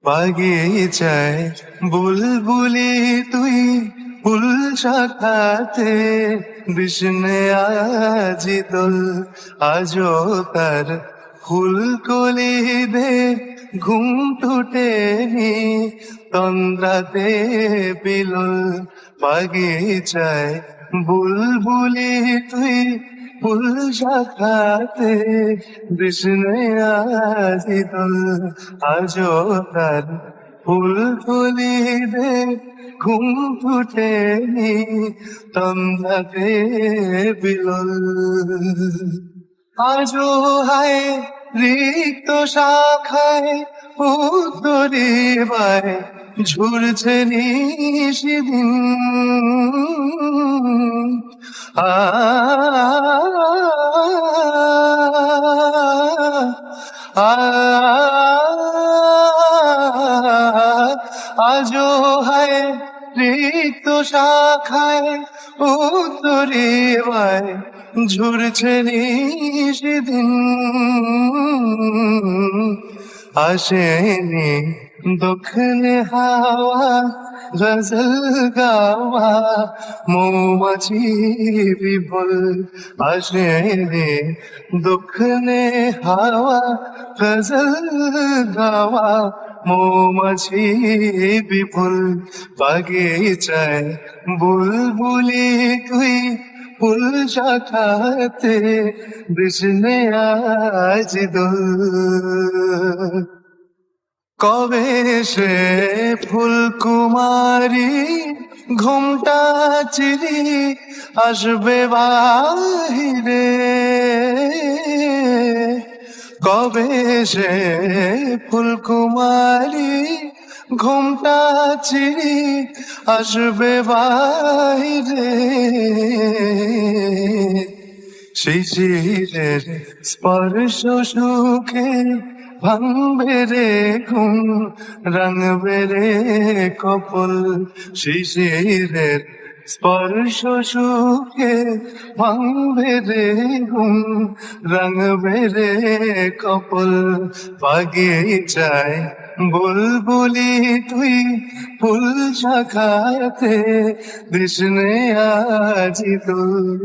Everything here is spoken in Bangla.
বাগিচায় বুলবুলি তুই ফুল শাখাতে বিষ্ণে আজি দোল আজো তার ফুল কলি দে ঘুম টুটেনি তন্দ্রাতে বিলল বাগিচায় বুলবুলি তুই ফুল শাখাতে বিষ্ণে আজি দোল আজো তার ফুল কলি দে ঘুম ফুটেনি তন্দ্রাতে বিলল আজো হায় রিক্ত শাখায় উত্তরিবায় ঝুরছে নিশিদিন আ আজো হায় রিক্ত শাখায় উত্তরিবায় ঝুরছে নিশিদিন আসেনি দক্ষিণে হাওয়া গজল গাওয়া মৌমাছি বিফল আসেনি দক্ষিণে হাওয়া গজল গাওয়া মৌমাছি বিফল বাগিচায় বুলবুলি তুই ফুল শাখাতে বিষ্ণে আজ দোল কবে সে ফুল কুমারী ঘুমটা চিরি আসবে বাহিরে কবে সে ফুল কুমারী ঘুমটা চিরি আসবে বাহিরে শিশিরের স্পর্শ সুখে ভাঙবে রে ঘুম রাঙবে রে কপল শিশিরের স্পর্শ সুখে ভাঙবে রে ঘুম রাঙবে রে কপল বাগিচায় বুলবুলি তুই ফুল শাখাতে বিষ্ণে আজি দোল